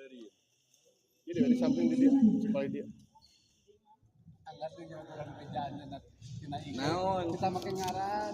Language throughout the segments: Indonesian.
Jadi di samping dia, kepala dia. Naon Kita makin ngaran.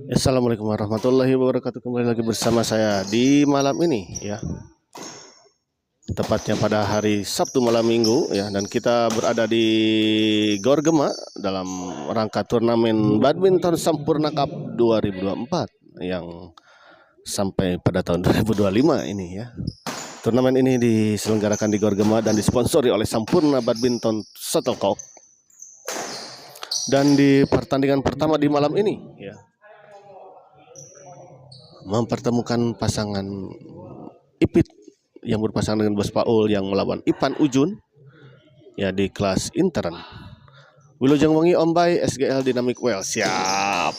Assalamualaikum warahmatullahi wabarakatuh. Kembali lagi bersama saya di malam ini ya. Tepatnya pada hari Sabtu malam Minggu ya, dan kita berada di Gor Gema dalam rangka turnamen badminton Sampurna Cup 2024 yang sampai pada tahun 2025 ini ya. Turnamen ini diselenggarakan di Gor Gema dan disponsori oleh Sampurna Badminton Shuttlecock. Dan di pertandingan pertama di malam ini ya, mempertemukan pasangan Ipit yang berpasangan dengan Bos Paul yang melawan Ipan Ujun ya di kelas intern. Wilujeng wengi Ombay SGL Dynamic Well siap.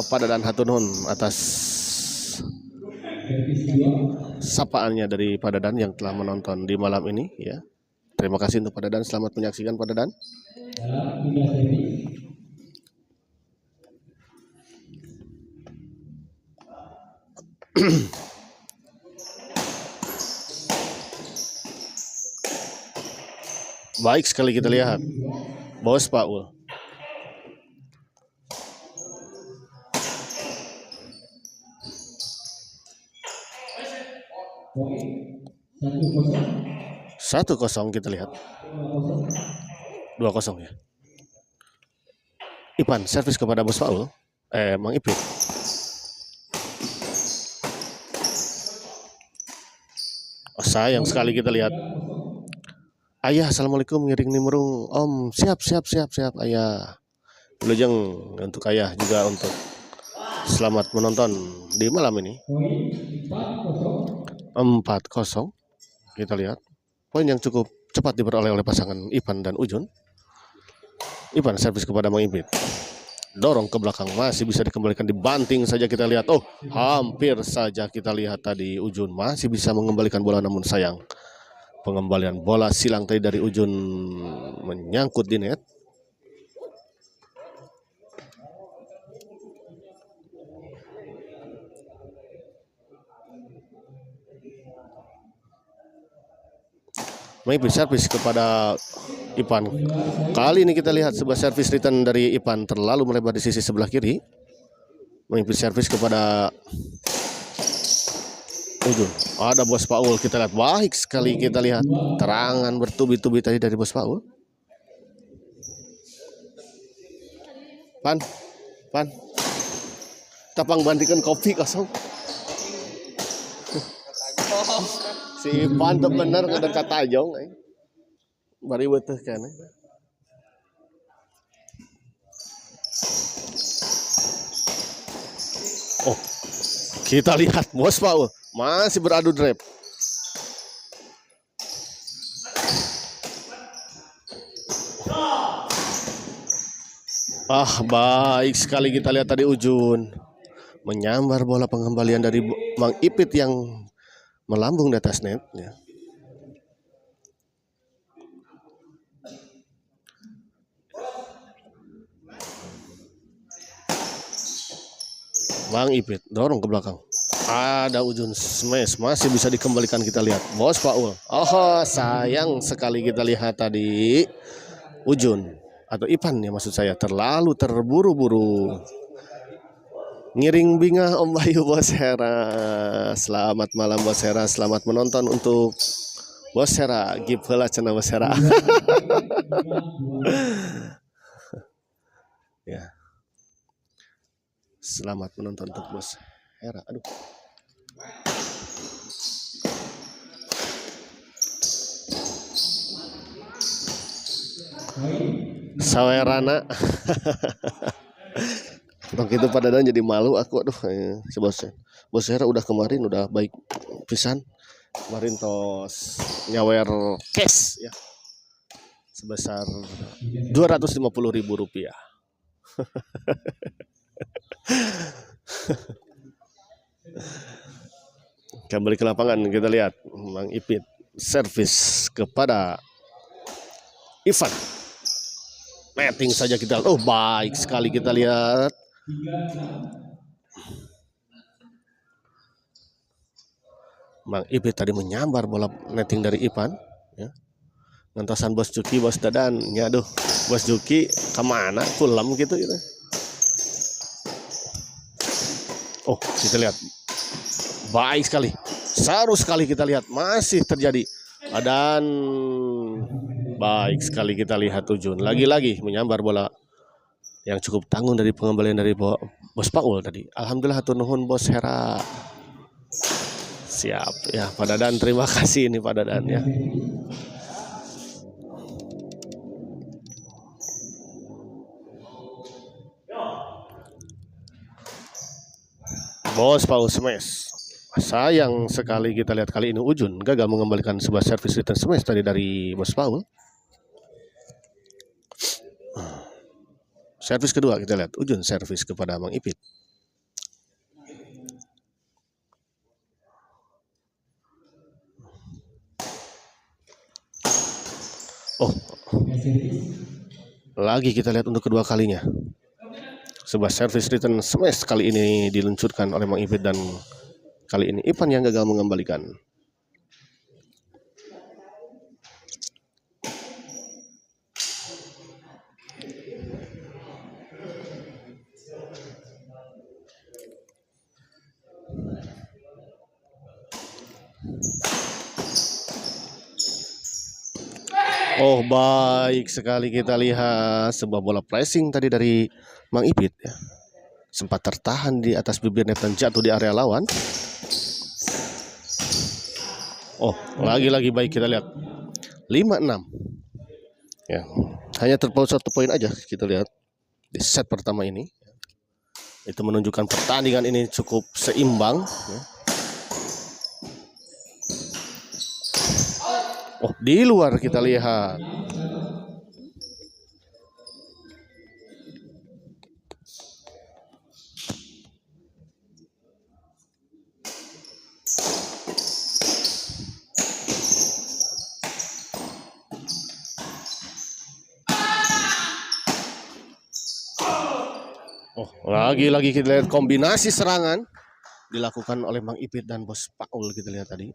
Pada dan hatunun atas sapaannya dari Padadan yang telah menonton di malam ini ya. Terima kasih untuk Padadan, selamat menyaksikan Padadan. Baik sekali kita lihat Bos Paul. Satu kosong kita lihat. 2-0 ya. Ipan servis kepada Bos Paul. Mang Ipit. Sayang sekali kita lihat. Ayah, assalamualaikum, ngiring nimrung. Om, siap ayah. Wilujeng untuk ayah juga untuk selamat menonton di malam ini. 4-0 kita lihat. Poin yang cukup cepat diperoleh oleh pasangan Ipan dan Ujun. Ipan servis kepada Mang Ipit. Dorong ke belakang, masih bisa dikembalikan, dibanting saja kita lihat. Hampir saja kita lihat tadi Ujun masih bisa mengembalikan bola, namun sayang pengembalian bola silang tadi dari Ujun menyangkut di net. Maybe servis kepada Ipan. Kali ini kita lihat sebuah servis return dari Ipan terlalu melebar di sisi sebelah kiri. Maybe servis kepada Ujun. Ada Bos Paul, kita lihat baik sekali, kita lihat terangan bertubi-tubi tadi dari Bos Paul. Pan tapang bandikan kopi kosong. Si Pan tuh bener ngedekat tajong bari weteh kan. Kita lihat Bos Paul masih beradu drive. Baik sekali kita lihat tadi Ujun menyambar bola pengembalian dari Mang Ipit yang melambung di atas net ya. Mang Ipit dorong ke belakang. Ada Ujun smash, masih bisa dikembalikan, kita lihat Bos Paul. Sayang sekali kita lihat tadi Ujun atau Ipan ya maksud saya terlalu terburu-buru. Ngiring bingah Om Bayu Bos Hera. Selamat malam Bos Hera, selamat menonton untuk Bos Hera. Gipela cenah Bos Hera. Ya. Selamat menonton untuk Bos Hera. Aduh. Sawerana. Dong itu Padadan jadi malu aku, aduh si Bos Hera udah kemarin udah baik pisan. Kemarin tos nyawer cash ya. sebesar Rp250.000. Kembali ke lapangan, kita lihat Mang Ipit servis kepada Ivan. Netting saja kita. Oh, baik sekali kita lihat. Mang Ipit tadi menyambar bola netting dari Ivan. Ya. Ngentosan Bos Juki, Bos Dadan. Ya aduh, Bos Juki kemana? Kulam gitu. Oh, kita lihat. Baik sekali. Seru sekali kita lihat. Masih terjadi. Dan baik sekali kita lihat Ujun. Lagi-lagi menyambar bola yang cukup tanggung dari pengembalian dari Bos Paul tadi. Alhamdulillah hatur nuhun Bos Hera. Siap ya Pak Dadan, terima kasih ini Pak Dadan ya. Bos Paul smash. Sayang sekali kita lihat kali ini Ujun gagal mengembalikan sebuah servis return smash tadi dari Bos Paul. Servis kedua kita lihat Ujun servis kepada Mang Ipit. Oh, lagi kita lihat untuk kedua kalinya. Sebuah servis return smash kali ini diluncurkan oleh Mang Ipit dan kali ini Ivan yang gagal mengembalikan. Oh, baik sekali kita lihat sebuah bola pressing tadi dari Mang Ipit ya. Sempat tertahan di atas bibir net dan jatuh di area lawan. Oh, lagi-lagi baik kita lihat. 5-6. Ya, hanya terpaut 1 poin aja kita lihat di set pertama ini. Itu menunjukkan pertandingan ini cukup seimbang ya. Oh, di luar kita lihat. Oh, lagi-lagi kita lihat kombinasi serangan dilakukan oleh Mang Ipit dan Bos Paul kita lihat tadi.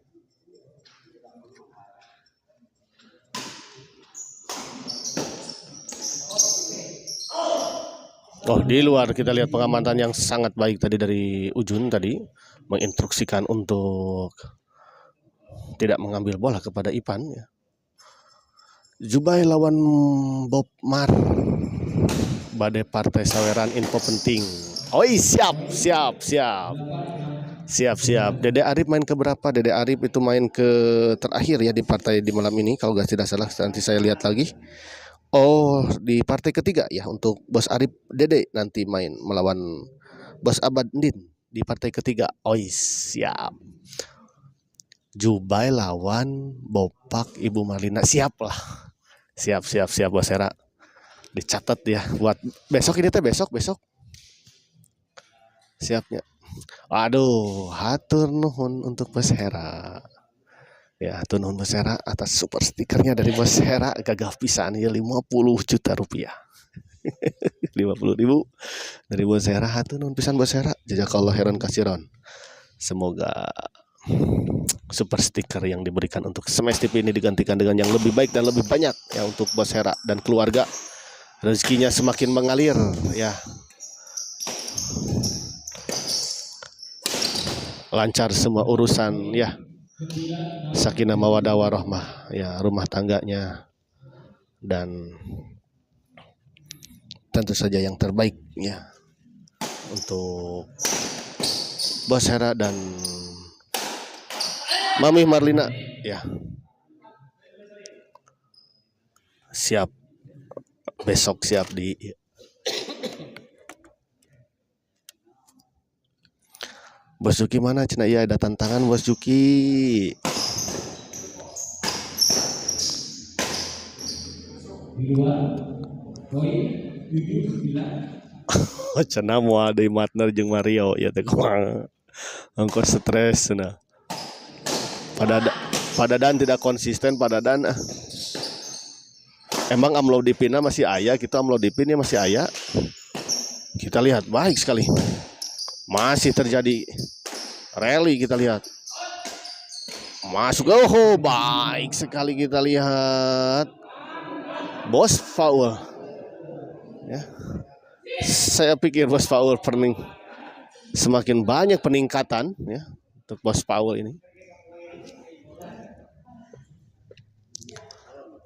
Oh, di luar kita lihat pengamatan yang sangat baik tadi dari Ujun tadi menginstruksikan untuk tidak mengambil bola kepada Ivan ya. Jubai lawan Bob Mar. Badai partai saweran info penting. Oh, siap. Dede Arif main ke berapa? Dede Arif itu main ke terakhir ya di partai di malam ini kalau nggak tidak salah, nanti saya lihat lagi. Oh, di partai ketiga ya untuk Bos Arif Dede nanti main melawan Bos Abadin di partai ketiga. Oh, siap. Jubai lawan Bopak Ibu Marlina. Siap lah. Siap Bos Hera. Dicatat ya buat besok ini teh besok. Siapnya. Aduh, hatur nuhun untuk Bos Hera. Ya, hatur nuhun Bos Hera atas super stikernya dari Bos Hera, gagah pisan ya 50 juta rupiah. 50.000 dari Bos Hera, hatur nuhun pisan Bos Hera. Jazakallah khairan kasiron. Semoga super stiker yang diberikan untuk Smash TV ini digantikan dengan yang lebih baik dan lebih banyak ya untuk Bos Hera dan keluarga. Rezekinya semakin mengalir ya. Lancar semua urusan ya. Sakinah mawaddah warahmah ya, rumah tangganya, dan tentu saja yang terbaik ya untuk Bos Hera dan Mami Marlina ya. Siap besok, siap di Bos Juki mana cina? Iya, ada tantangan Bos Juki. Cenah moal deui Matner jeung Mario ya teh kumaha. Engko stres cenah. Padadan tidak konsisten padadan. Emang amlodipinnya masih aya, kita amlodipinnya masih aya. Kita lihat baik sekali. Masih terjadi rally kita lihat. Masuk, oh baik sekali kita lihat. Bos foul. Ya. Saya pikir bos foul semakin banyak peningkatan ya untuk bos foul ini.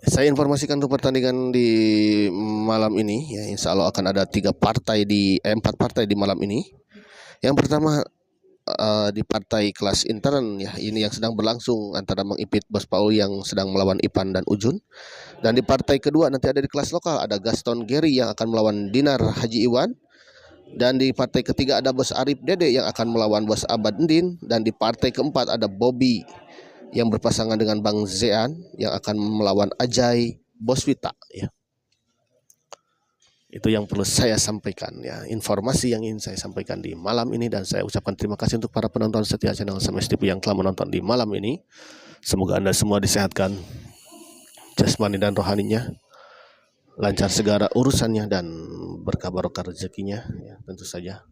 Saya informasikan untuk pertandingan di malam ini ya, insya Allah akan ada 4 partai di malam ini. Yang pertama di partai kelas intern ya, ini yang sedang berlangsung antara Mang Ipit Bos Paul yang sedang melawan Ipan dan Ujun. Dan di partai kedua nanti ada di kelas lokal, ada Gaston Gary yang akan melawan Dinar Haji Iwan. Dan di partai ketiga ada Bos Arif Dede yang akan melawan Bos Abad Ndin. Dan di partai keempat ada Bobby yang berpasangan dengan Bang Zean yang akan melawan Ajay Boswita ya. Itu yang perlu saya sampaikan ya, informasi yang ingin saya sampaikan di malam ini, dan saya ucapkan terima kasih untuk para penonton setia channel SMS TV yang telah menonton di malam ini. Semoga Anda semua disehatkan jasmani dan rohaninya, lancar segala urusannya dan berkah barokah rezekinya ya, tentu saja.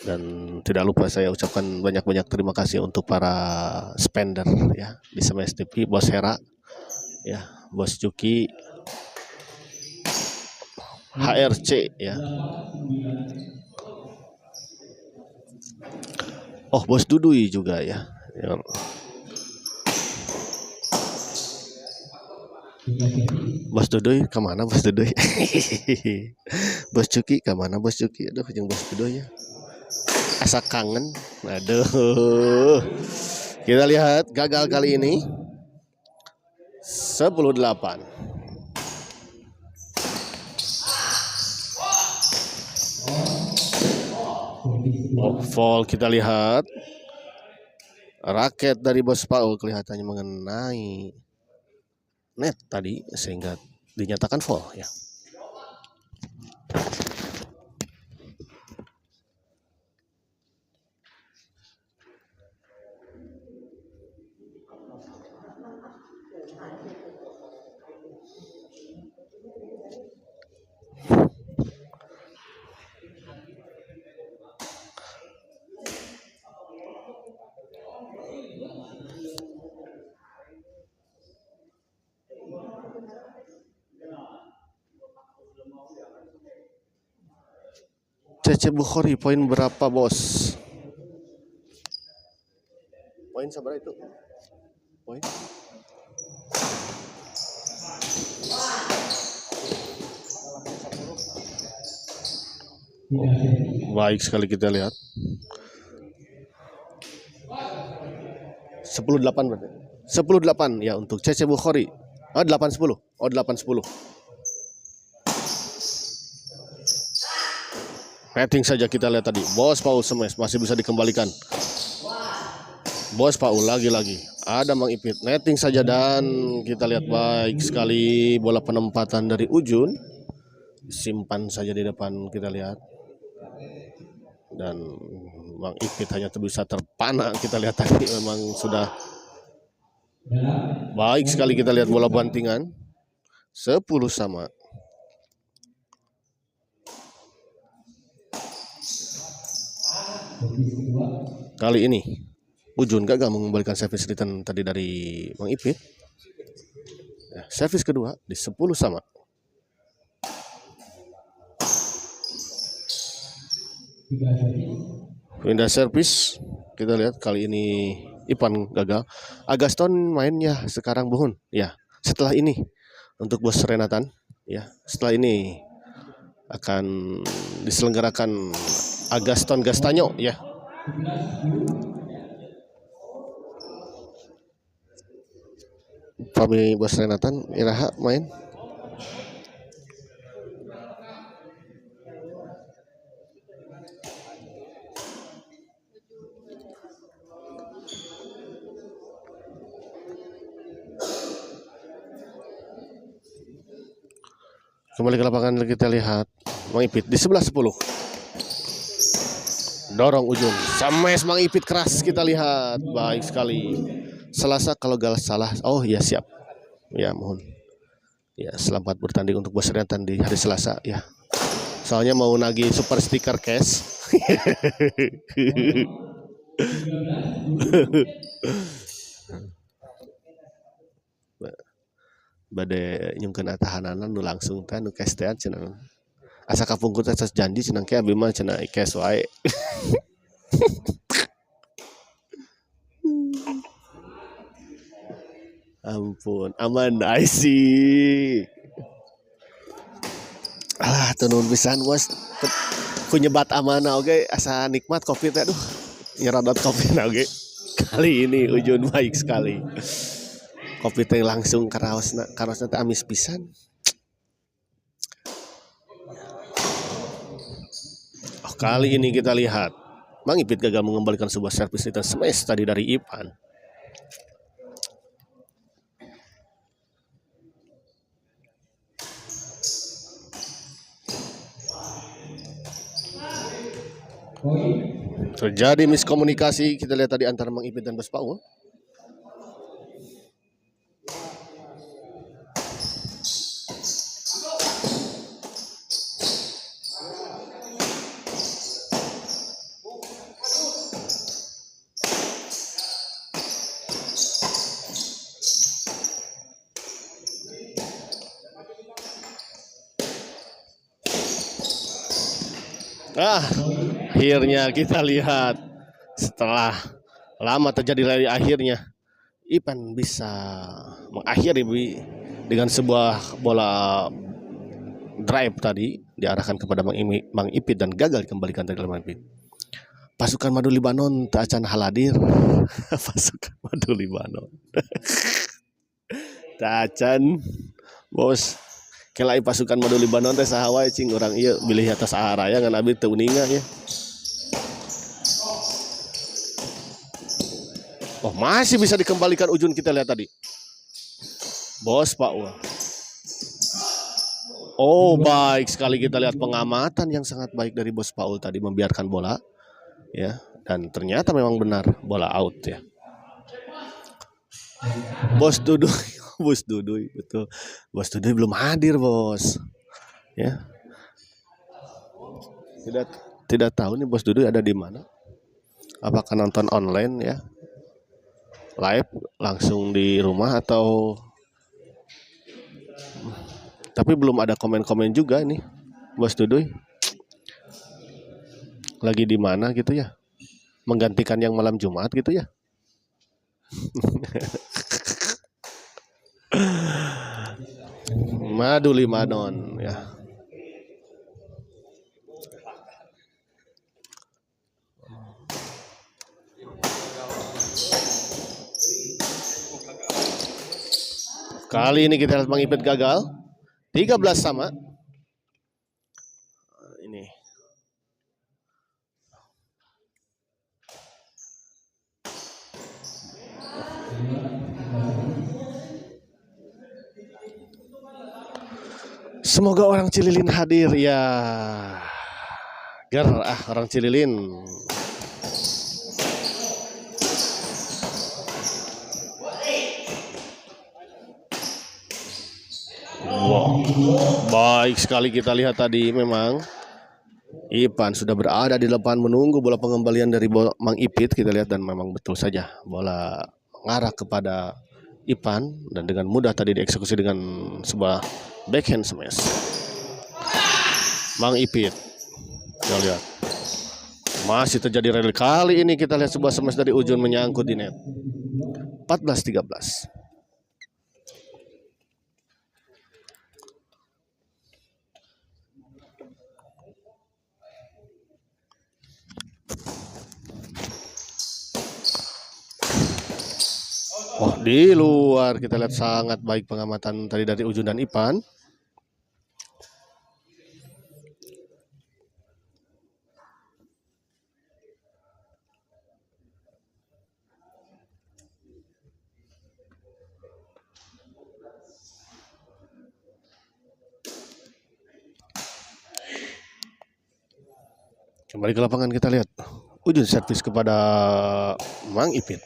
Dan tidak lupa saya ucapkan banyak-banyak terima kasih untuk para spender ya di SMS TV, Bos Hera ya, Bos Juki, HRC ya. Oh, Bos Dudui juga ya. Bos Dudui kemana Bos Dudui? Bos Cuki kemana Bos Cuki? Aduh, yang Bos Dudui ya. Asa kangen. Aduh. Kita lihat gagal kali ini. 10-8. Oh, foul kita lihat. Raket dari Bos Paul kelihatannya mengenai net tadi sehingga dinyatakan foul ya. Cece Bukhari poin berapa Bos? Poin sabar itu? Poin? Baik sekali kita lihat. 10-8 berarti. 10-8 ya untuk Cece Bukhari. 8-10. Oh 8-10. Rating saja kita lihat tadi. Bos Paul smash masih bisa dikembalikan. Bos Paul lagi-lagi. Ada Mang Ipit. Netting saja dan kita lihat baik sekali bola penempatan dari Ujun. Simpan saja di depan kita lihat. Dan Mang Ipit hanya bisa terpana kita lihat tadi, memang sudah baik sekali kita lihat bola bantingan. 10-10. Kali ini Ujun gagal mengembalikan servis return tadi dari Mang Ipit. Ya, servis kedua di 10-10. Pindah servis kita lihat kali ini Ipan gagal. Agaston mainnya sekarang Buhun ya. Setelah ini untuk Bos Renatan ya, setelah ini akan diselenggarakan Agaston Gastanyo ya. Pami Bos Renatan Iraha main. Kembali ke lapangan kita lihat Mang Ipit di sebelah 10. Dorong Ujun. Smash Mang Ipit keras kita lihat. Baik sekali. Selasa kalau gal salah. Oh ya siap. Ya mohon. Ya selamat bertanding untuk Bos Rentan di hari Selasa ya. Soalnya mau nagih super stiker cash. Bade nyungkeun tahanan nu langsung teh nu cash teh cenah. Asa kapungkur teh janji cenah ke abi mah cenah cash wae. Ampun, aman IC. Alah, tunun pisan bos. Ku nyebat amanah oge asa nikmat kopi teh aduh. Nyerodot kopi oge. Kali ini Ujun baik sekali. Kopi teh langsung karosna teh amis pisan. Oh, kali ini kita lihat Mang Ipit gagal mengembalikan sebuah servis return smash tadi dari Ipan. Terjadi miskomunikasi kita lihat tadi antara Mang Ipit dan Bos Paul. Akhirnya kita lihat setelah lama terjadi rally akhirnya Ipan bisa mengakhiri dengan sebuah bola drive tadi diarahkan kepada Mang Ipit dan gagal dikembalikan dari Mang Ipit. Pasukan Madu Libanon tak acan haladir. Pasukan Madu Libanon. Tak acan bos. Kelai pasukan Madu Libanon teh saha wae cing urang ieu bilih atas araya ngan abi teu uninga ya. Oh, masih bisa dikembalikan Ujun kita lihat tadi. Bos Paul. Oh, baik sekali kita lihat pengamatan yang sangat baik dari Bos Paul tadi membiarkan bola ya dan ternyata memang benar bola out ya. Bos Duduy, Bos Duduy betul. Bos Duduy belum hadir, Bos. Ya. Tidak tahu nih Bos Duduy ada di mana. Apakah nonton online ya? Live langsung di rumah atau tapi belum ada komen-komen juga nih Bos Duduy. Lagi di mana gitu ya? Menggantikan yang malam Jumat gitu ya? Madu Libanon ya. Kali ini kita lihat Mang Ipit gagal. 13 sama. Ini. Semoga orang Cililin hadir ya. Orang Cililin. Wow. Baik sekali kita lihat tadi memang Ipan sudah berada di depan menunggu bola pengembalian dari Mang Ipit kita lihat dan memang betul saja bola mengarah kepada Ipan dan dengan mudah tadi dieksekusi dengan sebuah backhand smash. Mang Ipit kita lihat masih terjadi rally kali ini kita lihat sebuah smash dari Ujun menyangkut di net. 14-13. Oh, di luar kita lihat sangat baik pengamatan tadi dari Ujun dan Ipan. Kembali ke lapangan kita lihat Ujun servis kepada Mang Ipit.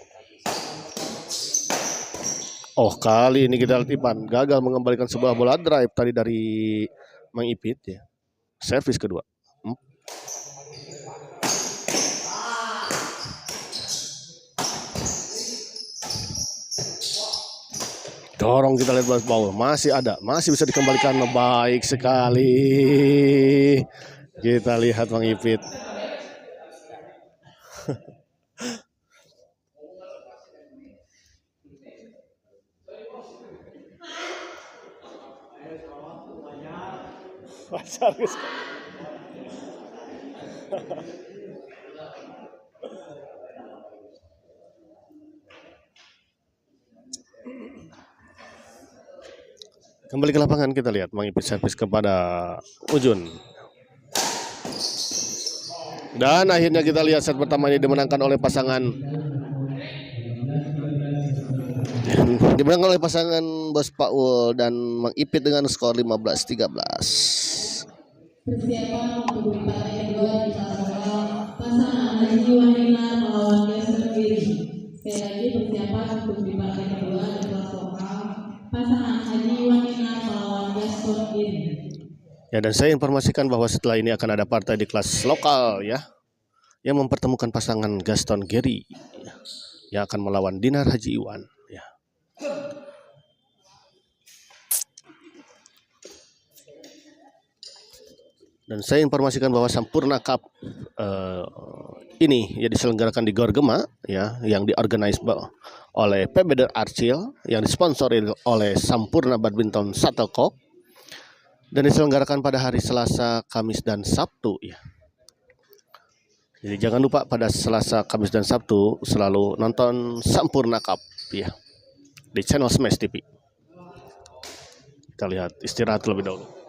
Oh, kali ini kita lihat Ipan gagal mengembalikan sebuah bola drive tadi dari Mang Ipit ya. Servis kedua. Dorong kita lihat Bos Paul, masih ada, masih bisa dikembalikan, baik sekali. Kita lihat Mang Ipit. Kembali ke lapangan kita lihat Mang Ipit servis kepada Ujun. Dan akhirnya kita lihat set pertama ini dimenangkan oleh pasangan Bos Paul dan Mang Ipit dengan skor 15-13. Persiapan untuk partai kedua di pasangan Haji Wahina melawan Gaston Giri. Sekali lagi persiapan untuk di partai kedua di kelas lokal pasangan Haji Wahina melawan Gaston Giri. Ya, dan saya informasikan bahwa setelah ini akan ada partai di kelas lokal ya, yang mempertemukan pasangan Gaston Giri yang akan melawan Dinar Haji Iwan ya. Dan saya informasikan bahwa Sampurna Cup ini ya diselenggarakan di Gor Gema ya, yang diorganize oleh PBD Arcil, yang disponsori oleh Sampurna Badminton Shuttlecock, dan diselenggarakan pada hari Selasa, Kamis, dan Sabtu ya. Jadi jangan lupa pada Selasa, Kamis, dan Sabtu selalu nonton Sampurna Cup ya di channel Smash TV. Kita lihat istirahat terlebih dahulu.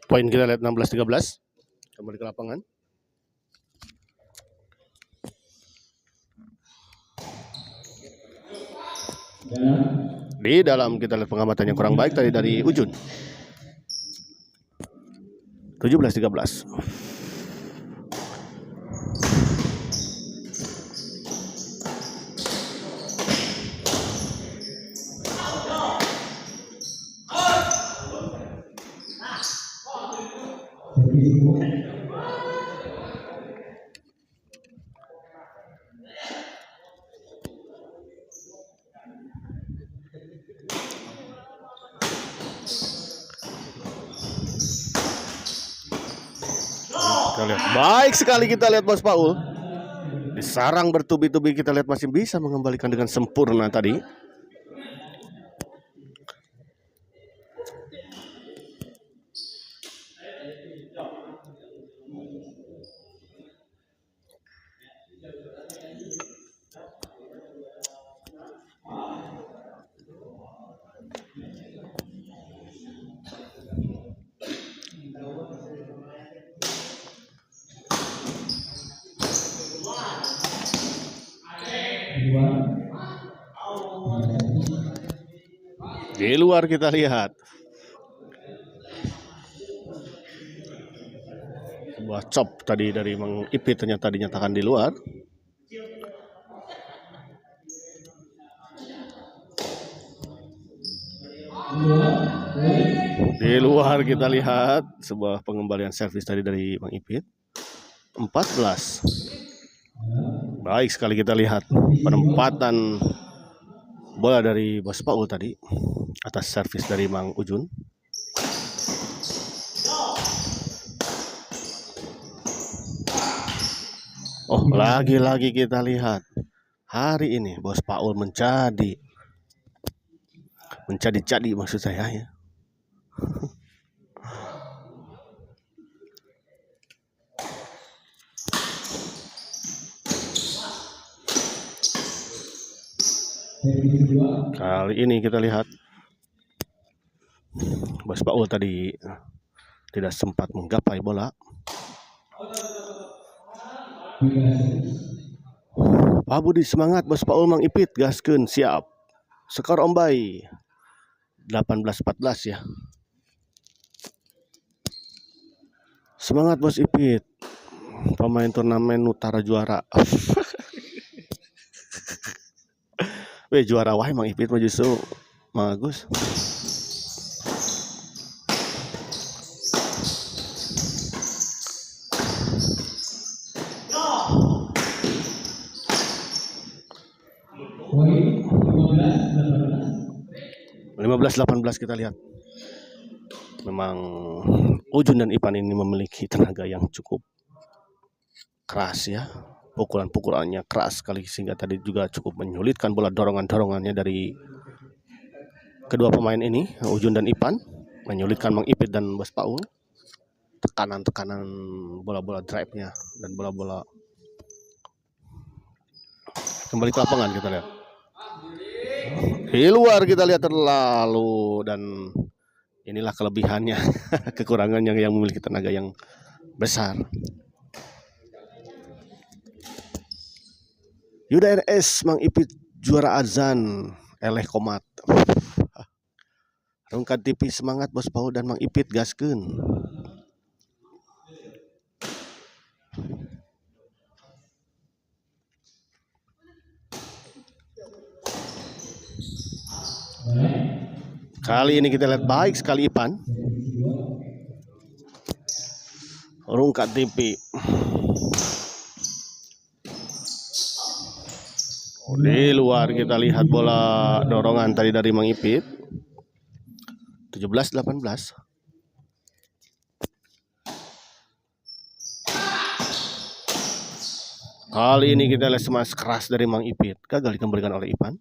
Poin kita lihat 16-13. Kembali ke lapangan. Di dalam kita lihat pengamatan yang kurang baik tadi dari Ujun. 17-13. Kita lihat baik sekali, kita lihat Bos Paul. Disarang bertubi-tubi, kita lihat masih bisa mengembalikan dengan sempurna tadi. Di luar kita lihat sebuah chop tadi dari Mang Ipit, ternyata dinyatakan di luar. Di luar kita lihat sebuah pengembalian servis tadi dari Mang Ipit. 14. Baik sekali kita lihat penempatan bola dari Bos Paul tadi atas servis dari Mang Ujun. Oh, lagi-lagi kita lihat hari ini Bos Paul menjadi maksud saya ya. Kali ini kita lihat Bos Paul tadi tidak sempat menggapai bola. Pak Budi semangat Bos Paul Mang Ipit gaskeun siap. Skor Ombai 18-14 ya. Semangat Bos Ipit. Pemain turnamen Utara juara. Weh juara wae Mang Ipit mah justru bagus. Belas 18 kita lihat. Memang Ujun dan Ipan ini memiliki tenaga yang cukup keras ya. Pukulan-pukulannya keras sekali sehingga tadi juga cukup menyulitkan bola dorongannya dari kedua pemain ini, Ujun dan Ipan, menyulitkan Mang Ipit dan Bos Paul. Tekanan bola-bola drive-nya dan bola-bola kembali ke lapangan kita lihat. Di luar kita lihat terlalu dan inilah kelebihannya, kekurangannya yang memiliki tenaga yang besar. Yuda RS Mang Ipit juara azan eleh komat. Rungkat TV semangat Bos Paul dan Mang Ipit gaskeun. Kali ini kita lihat baik sekali Ipan. Rungkat TV. Di luar kita lihat bola dorongan tadi dari Mang Ipit. 17-18. Kali ini kita lihat smash keras dari Mang Ipit. Gagal dikembalikan oleh Ipan.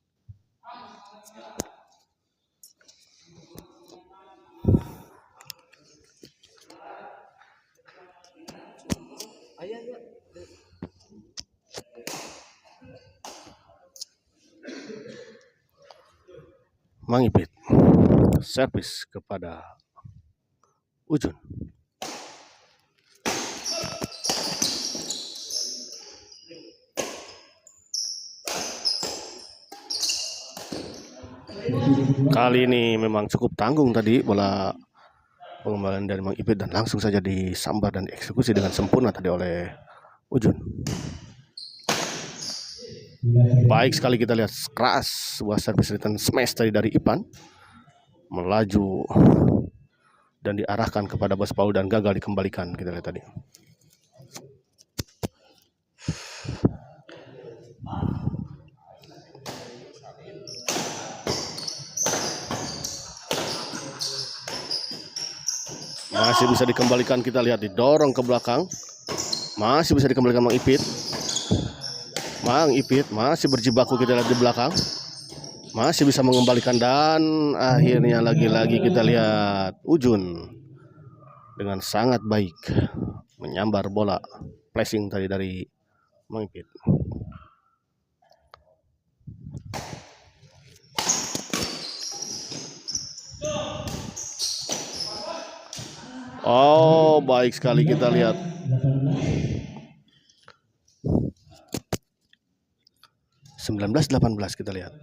Mang Ipit servis kepada Ujun. Kali ini memang cukup tanggung tadi bola pengembalian dari Mang Ipit dan langsung saja disambar dan dieksekusi dengan sempurna tadi oleh Ujun. Baik sekali kita lihat keras sebuah servis return smash tadi dari Ipan, melaju dan diarahkan kepada Bos Paul dan gagal dikembalikan. Kita lihat tadi. Masih bisa dikembalikan, kita lihat didorong ke belakang. Masih bisa dikembalikan Mang Ipit. Mang Ipit masih berjibaku, kita lihat di belakang. Masih bisa mengembalikan dan akhirnya lagi-lagi kita lihat Ujun dengan sangat baik menyambar bola flashing tadi dari Mang Ipit. Oh, baik sekali kita lihat. 19-18 kita lihat.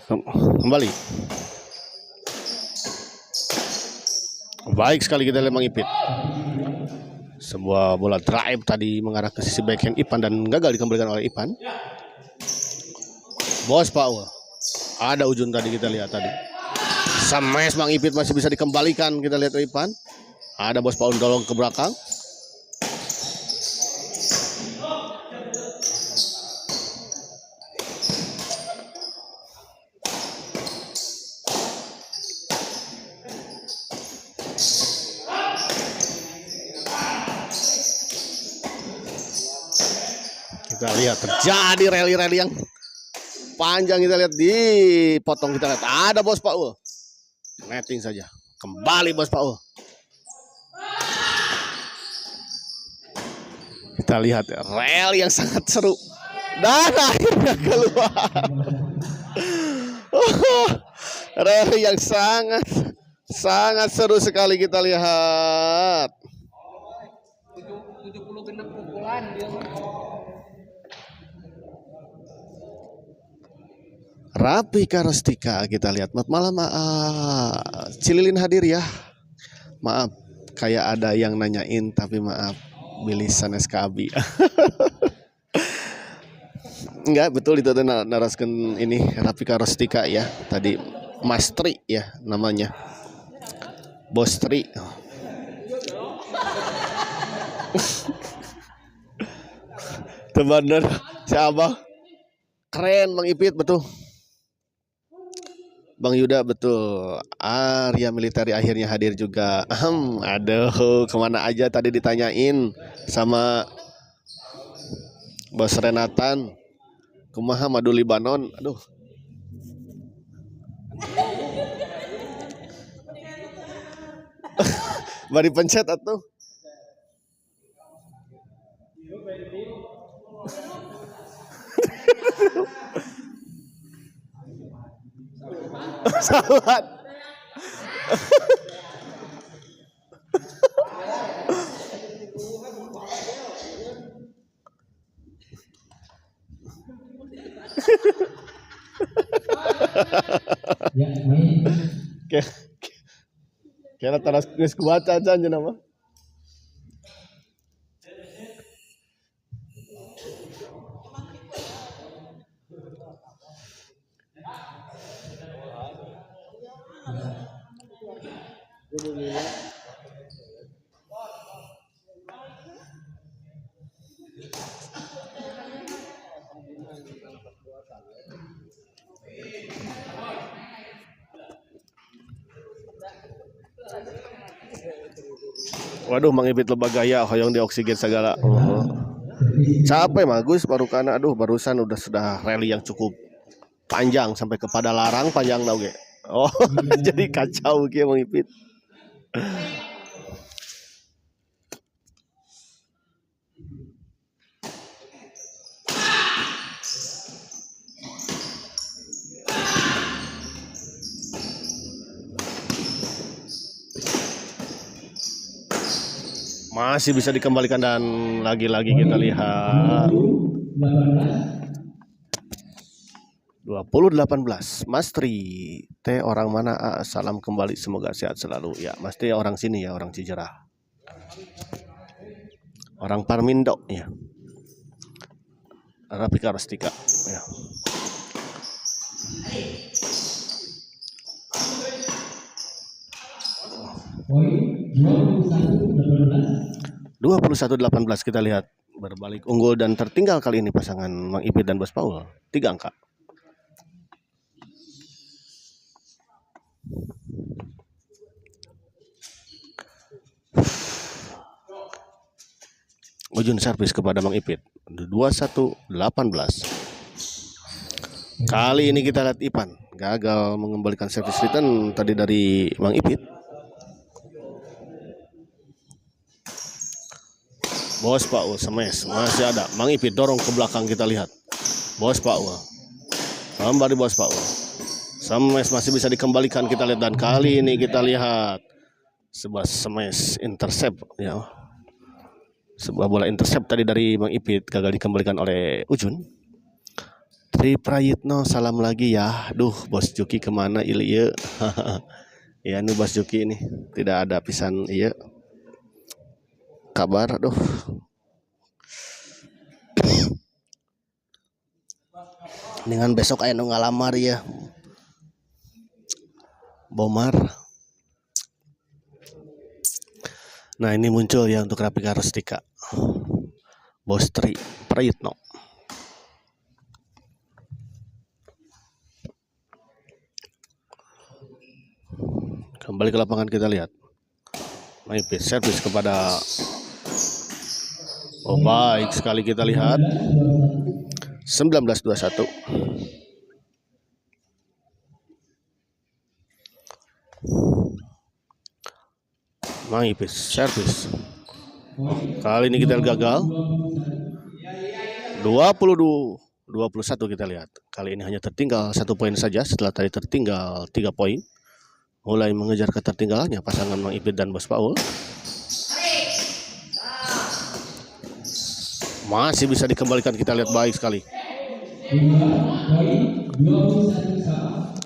Kembali. Baik sekali kita lihat Mang Ipit. Sebuah bola drive tadi mengarah ke sisi backhand Ipan dan gagal dikembalikan oleh Ipan. Bos Paul. Ada Ujun tadi kita lihat tadi. Smash Mang Ipit masih bisa dikembalikan, kita lihat Ipan. Ada Bos Paul dorong ke belakang. Kita lihat terjadi rally-rally yang panjang, kita lihat dipotong, kita lihat ada Bos Paul. Netting saja. Kembali Bos Paul. Kita lihat rally yang sangat seru. Dan akhirnya keluar. Rally yang sangat seru sekali kita lihat. 70 genap pukulan dia. Rapika Rustika kita lihat. Malam Cililin hadir ya. Maaf kayak ada yang nanyain tapi maaf bilisan SKB. Enggak betul itu naraskan ini Rapika Rustika ya. Tadi Mas Tri ya namanya. Bos Tri. Teman si Abah. Keren Bang Ipit betul. Bang Yuda betul. Arya Militeri akhirnya hadir juga. Aduh, kemana aja tadi ditanyain sama Bos Renatan. Kumaha Madu Libanon. Aduh. Bari pencet atuh. Sahabat. Ya, main. Kira taras geus kuaca aja nama. Waduh, Mang Ipit loba gaya hoyong di oksigen segala. Capek Magus baru karena barusan sudah rally yang cukup panjang sampai kepada larang panjang oge. Oh, jadi kacau kieu Mang Ipit. Masih bisa dikembalikan dan lagi-lagi kita lihat 20-18 Mas Tri teh orang mana? Salam kembali semoga sehat selalu ya. Mas Tri orang sini ya, orang Cijerah, orang Parmindo ya. Rapika Rustika ya. Poin 21-18 kita lihat berbalik unggul dan tertinggal kali ini pasangan Mang Ipit dan Bos Paul 3 angka. Ujung servis kepada Mang Ipit 21-18. Kali ini kita lihat Ipan gagal mengembalikan servis return tadi dari Mang Ipit. Bos Paul smash masih ada. Mang Ipit dorong ke belakang, kita lihat Bos Paul kembali. Bos Paul smash masih bisa dikembalikan, kita lihat. Dan kali ini kita lihat sebuah smash intercept ya. Sebuah bola intercept tadi dari Mang Ipit gagal dikembalikan oleh Ujun. Dari Prayitno salam lagi ya. Duh, Bos Juki kemana Ilya? Ya, ini Bos Juki ini tidak ada pisan iya kabar. Aduh, dengan besok aya nu ngalamar ya. Bomar. Nah, ini muncul ya untuk Rapika Rustika. Bos Prayitno. Kembali ke lapangan kita lihat. Maipit servis kepada baik sekali kita lihat. 19-21. Maipit servis. Kali ini kita gagal. 22-21 kita lihat. Kali ini hanya tertinggal 1 poin saja setelah tadi tertinggal 3 poin. Mulai mengejar ketertinggalannya pasangan Mang Ipit dan Bos Paul. Masih bisa dikembalikan, kita lihat baik sekali.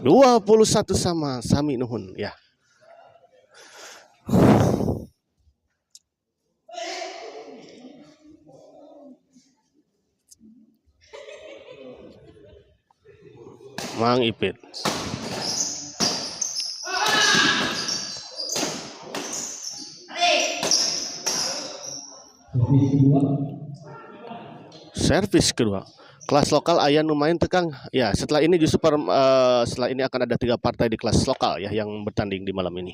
21 sama Sami nuhun ya. Mang Ipit. Servis kedua. Kelas lokal aya nu main tekang. Ya, setelah ini justru setelah ini akan ada 3 partai di kelas lokal ya yang bertanding di malam ini.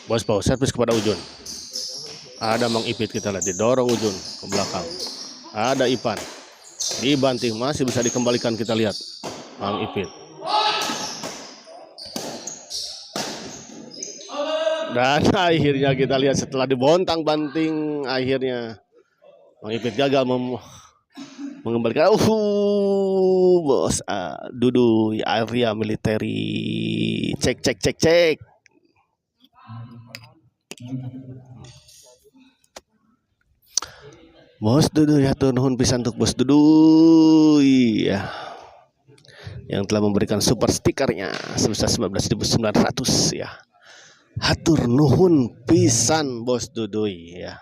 Bos Paul servis kepada Ujun. Ada Mang Ipit, kita lihat didorong Ujun ke belakang. Ada Ipan. Dibanting, masih bisa dikembalikan, kita lihat Mang Ipit. Dan akhirnya kita lihat setelah dibontang-banting, akhirnya Mang Ipit gagal mengembalikan. Bos Dudu area militeri. Cek. Bos Dudu ya, nuhun pisan untuk Bos Dudu ya, yang telah memberikan super stikernya sebesar 19.900 ya. Hatur nuhun pisan Bos Dudu ya.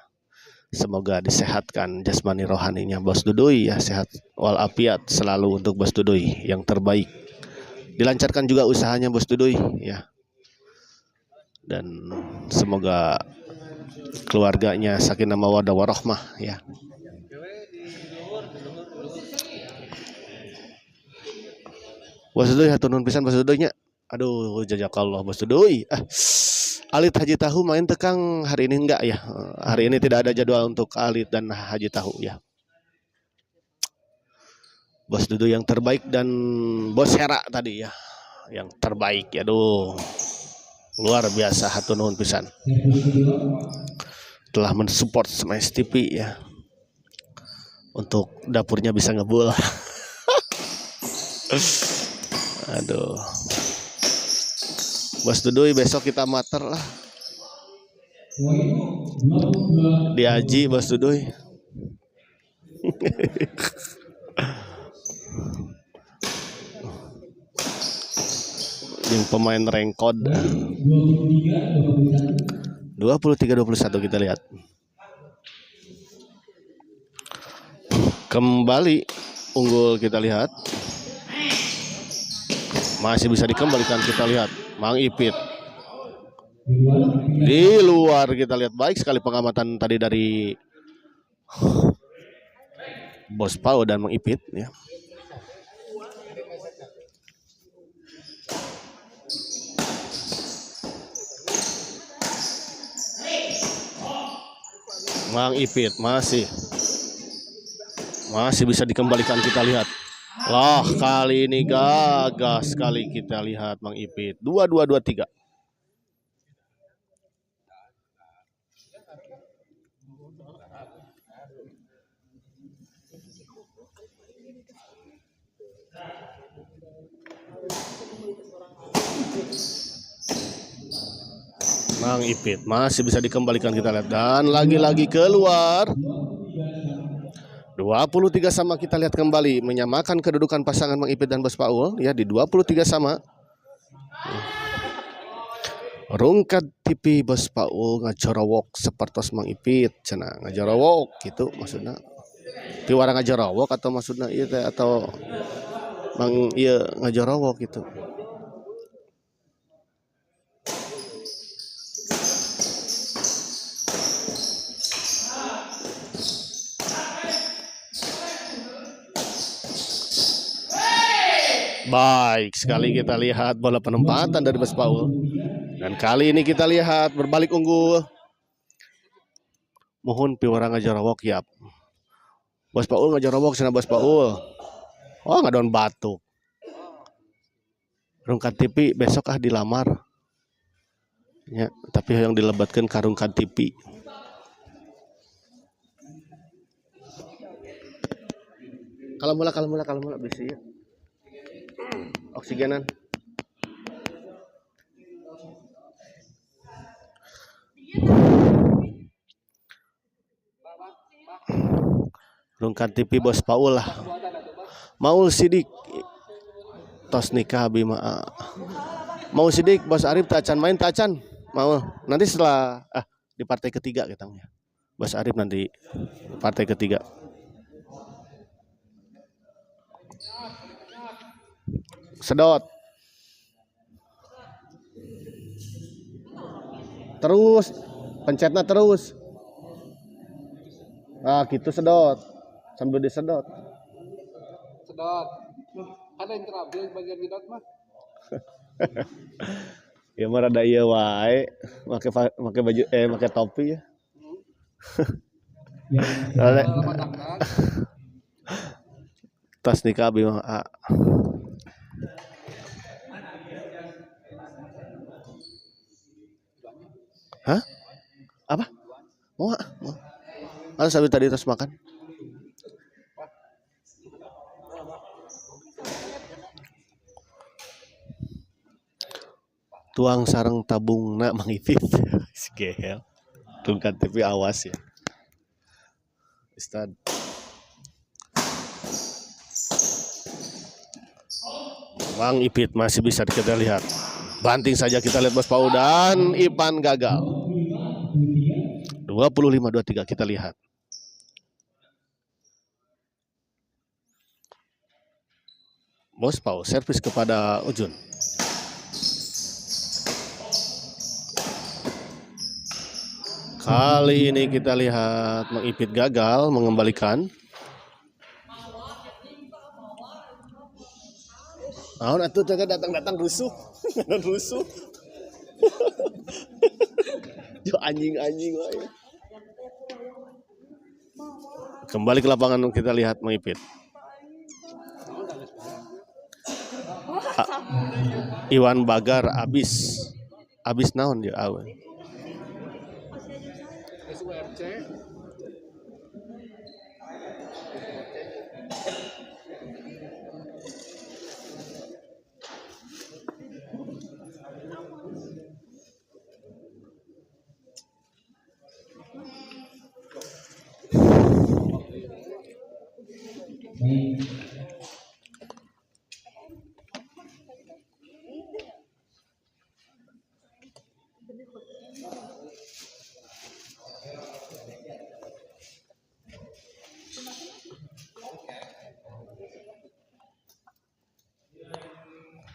Semoga disehatkan jasmani rohaninya Bos Dudu ya, sehat walafiat selalu untuk Bos Dudu yang terbaik. Dilancarkan juga usahanya Bos Dudu ya. Dan semoga keluarganya sakinah mawaddah warahmah ya. Bos Dudoy hatur nuhun pisan Bos Dudoy nya. Aduh, jazakallah Bos Dudoy. Alit Haji Tahu main tekang hari ini enggak ya? Hari ini tidak ada jadwal untuk Alit dan Haji Tahu ya. Bos Dudoy yang terbaik dan Bos Hera tadi ya, yang terbaik ya. Aduh, luar biasa, hatur nuhun pisan. Telah mensupport Smash TV ya, untuk dapurnya bisa ngebul. Aduh, Bos Dudoy besok kita mater lah. Diaji Bos Dudoy. Yang pemain rengkod. 23-21 kita lihat. Kembali unggul kita lihat. Masih bisa dikembalikan, kita lihat Mang Ipit. Di luar kita lihat, baik sekali pengamatan tadi dari Bos Paul dan Mang Ipit ya. Mang Ipit masih bisa dikembalikan, kita lihat. Lah, kali ini gagah sekali kita lihat Mang Ipit. 22-23. Mang Ipit masih bisa dikembalikan, kita lihat, dan lagi-lagi keluar. 23 sama, kita lihat kembali menyamakan kedudukan pasangan Mang Ipit dan Bos Paul ya di 23 sama. Rungkat TV Bos Paul ngajorowok sepertos Mang Ipit cenah ngajorowok gitu maksudnya. Piwara ngajorowok atau maksudnya ieu teh atau Mang ieu ngajorowok gitu. Baik sekali kita lihat bola penempatan dari Bos Paul. Dan kali ini kita lihat berbalik unggul. Mohon piwara ngajarawok ya. Bos Paul ngajarawok sana Bos Paul. Oh ngadon batuk. Rungkat TV besok dilamar. Ya, tapi yang dilebatkan ka rungkat TV. Kalau mula bisi ya. Oksigenan. Rungkat TV Bos Paul lah. Maul Sidik tos nikah bima. Mau Sidik Bos Arif tacan main tacan. Mau nanti setelah di partai ketiga katanya. Bos Arif nanti partai ketiga. Sedot. Terus pencetnya terus. Ah gitu sedot. Sambil disedot. Sedot. Ada yang terabil bagian didot mah. Ya mah rada ieu wae. Make baju make topi ya. Tas nikah abi mah. Hah? Apa? Mau? Ada sabi tadi terus makan. Tuang sarang tabung nak Mang Ipit. Segel. Rungkat TV awas ya. Ustad. Mang Ipit masih bisa kita lihat. Banting saja kita lihat Bos Paul dan Ipan gagal. 25-23 kita lihat. Bos Paul servis kepada Ujun. Kali ini kita lihat Mang Ipit gagal mengembalikan. Atuh datang rusuh. Rusuh. Jo anjing wae. Kembali ke lapangan kita lihat Mang Ipit. Iwan Bagar abis naon dia awe. SURC.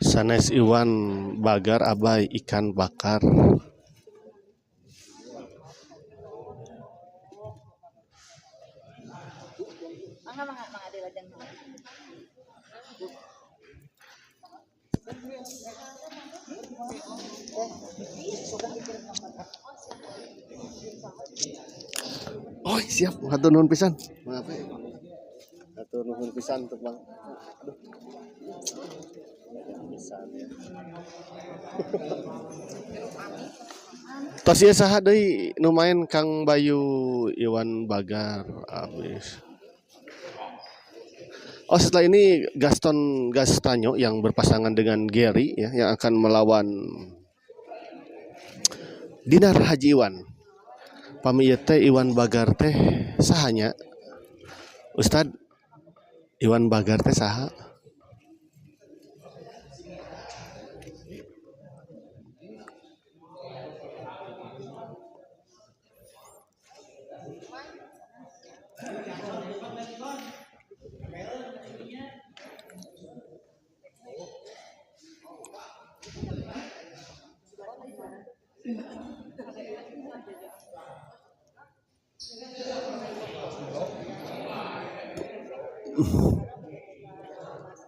Sanes Iwan Bagar abai ikan bakar. Oh siap, hatur nuhun pisan. Maaf ya. Hatur nuhun pisan untuk Bang. Aduh. Pisan ya. Tos ieu saha deui nu main Kang Bayu Iwan Bagar abis. Oh, setelah ini Gaston Gastanyo yang berpasangan dengan Gary ya, yang akan melawan Dinar Haji Iwan. Pami ieu teh Iwan Bagar teh sahanya? Ustad, Iwan Bagar teh saha?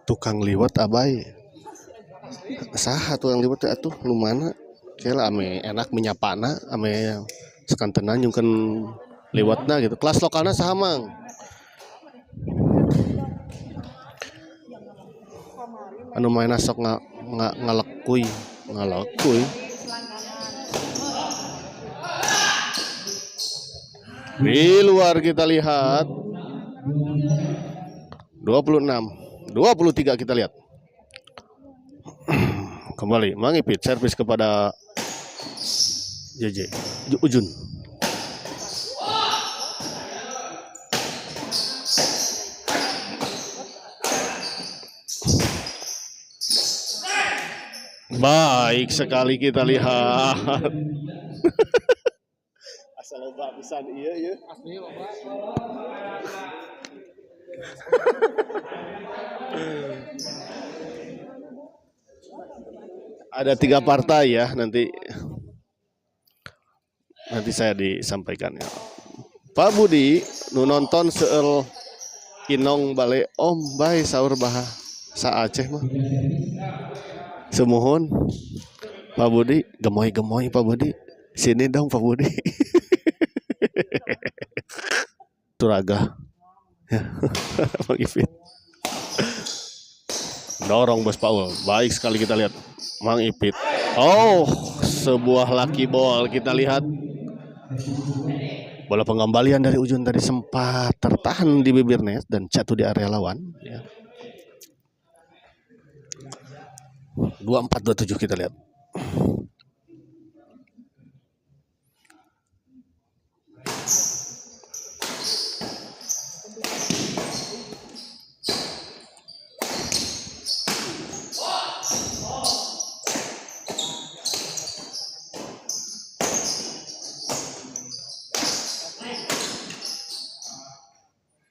Tukang liwet abai. Saha tukang liwet teh atuh nu mana? Kela ame enak menyapana, ame sekantena nyungkeun liwetna gitu. Kelas lokalna saha mang? Anu mainna sok ngalekuy. Di luar kita lihat 26, 23 kita lihat. Kembali mangipit servis kepada JJ Ujun. Baik sekali kita lihat. Asal loba pisan ieu. Asli loba. Ada 3 partai ya, nanti saya disampaikan ya. Pak Budi nu nonton seueur Inong bale Om bae saur bahasa Aceh mah. Semohon Pak Budi, gemoy Pak Budi. Sini dong Pak Budi. Turaga. Ya. Mangipit. Dorong Bos Paul. Baik sekali kita lihat Mang Ipit. Oh, sebuah lucky ball kita lihat. Bola pengembalian dari Ujun tadi sempat tertahan di bibir net dan jatuh di area lawan. Ya. 24-27 kita lihat.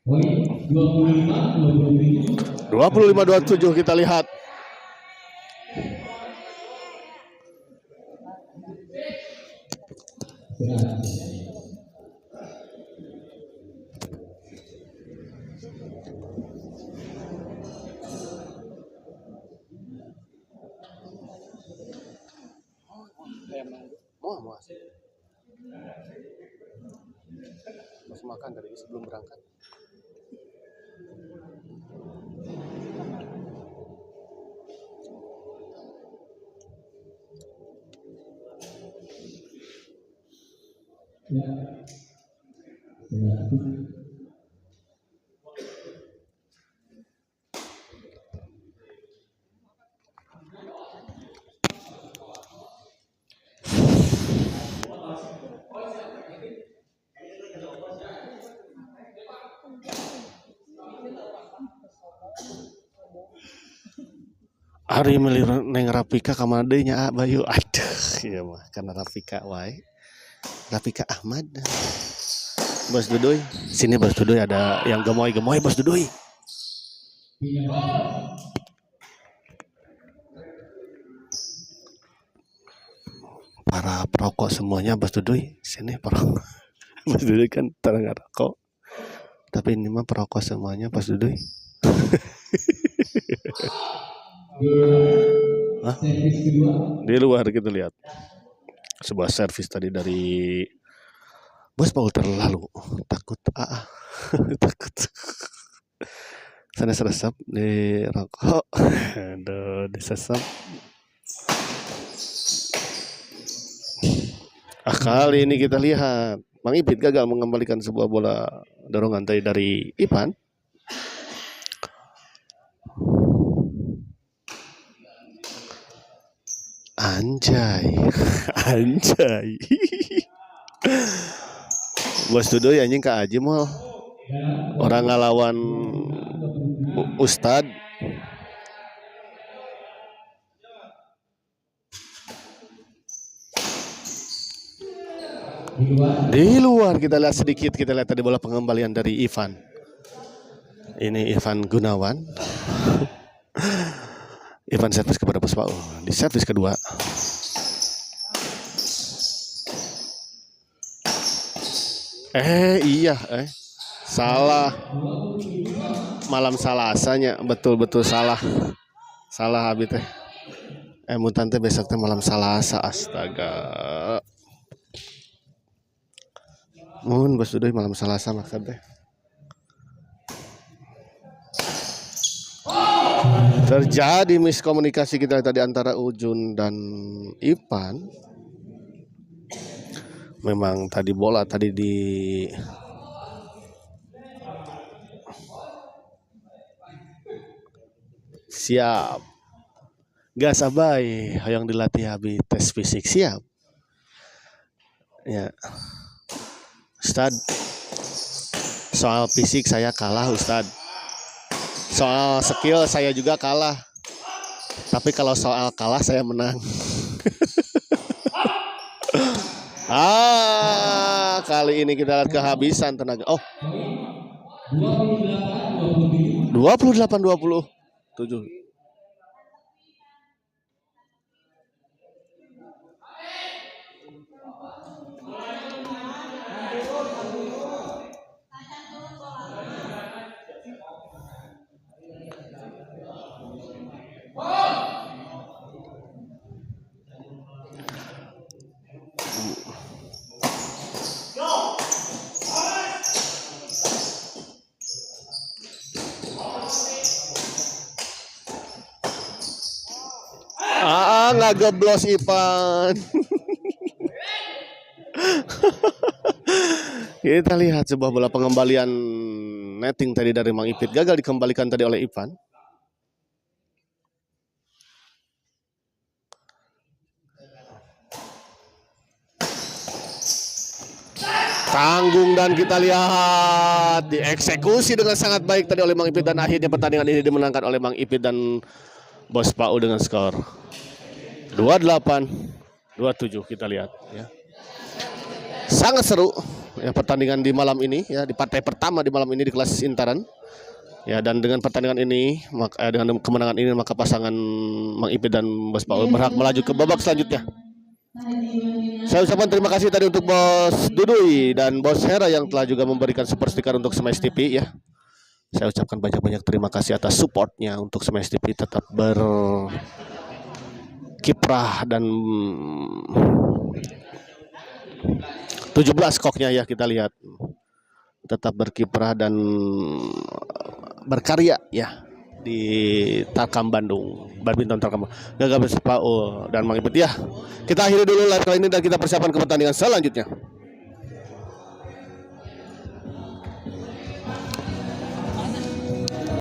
Poin 25-27. 25-27 kita lihat. Masih makan tadi sebelum berangkat. Ari melir neng Rafika kamadenya Bayu. Aduh, iya mah karena Rafika wae. Rafika Ahmad. Bos Dudoy, sini Bos Dudoy ada yang gemoy-gemoy Bos Dudoy. Para perokok semuanya Bos Dudoy, sini perokok. Bos Dudoy kan terang rokok. Tapi ini mah perokok semuanya Bos Dudoy. Hah? Di luar kita lihat sebuah servis tadi dari Bos Paul terlalu takut takut sana seresap di rokok. Aduh, disesap. Kali ini kita lihat Mang Ipit gagal mengembalikan sebuah bola dorongan tadi dari Ipan. Anjay. Anjay. Bos Dudoy anjing Kak Aji mah orang ngalawan Ustad. Di luar kita lihat sedikit, kita lihat tadi bola pengembalian dari Ivan. Ini Ivan Gunawan. Ivan servis kepada Bos Paul. Di servis kedua. Iya, salah. Malam Salasanya, betul-betul salah. Salah abi teh. Mutan teh besok teh malam Salasa, astaga. Mun Bos Dudoy malam Salasa maksud teh. Terjadi miskomunikasi kita tadi antara Ujun dan Ipan. Memang tadi bola tadi di siap. Gas abai yang dilatih habis tes fisik siap. Ya. Ustad, soal fisik saya kalah Ustad. Soal skill saya juga kalah. Tapi kalau soal kalah saya menang. Kali ini kita lihat kehabisan tenaga. Oh. 28-27. Nggak geblos Ipan. Kita lihat sebuah bola pengembalian netting tadi dari Mang Ipit gagal dikembalikan tadi oleh Ipan. Tanggung dan kita lihat dieksekusi dengan sangat baik tadi oleh Mang Ipit dan akhirnya pertandingan ini dimenangkan oleh Mang Ipit dan Bos Paul dengan skor 28-27 kita lihat ya. Sangat seru ya pertandingan di malam ini ya, di partai pertama di malam ini di kelas Intaran. Ya, dan dengan pertandingan ini dengan kemenangan ini maka pasangan Mang Ipit dan Bos Paul berhak melaju ke babak selanjutnya. Saya ucapkan terima kasih tadi untuk Bos Dudoy dan Bos Hera yang telah juga memberikan super stiker untuk Smash TV ya. Saya ucapkan banyak-banyak terima kasih atas supportnya untuk Smash TV tetap berkiprah dan 17 koknya ya kita lihat tetap berkiprah dan berkarya ya di Tarkam Bandung, badminton Tarkam. Gagal Bos Paul dan Mang Ipit ya. Kita akhiri dulu live kali ini dan kita persiapan ke pertandingan selanjutnya.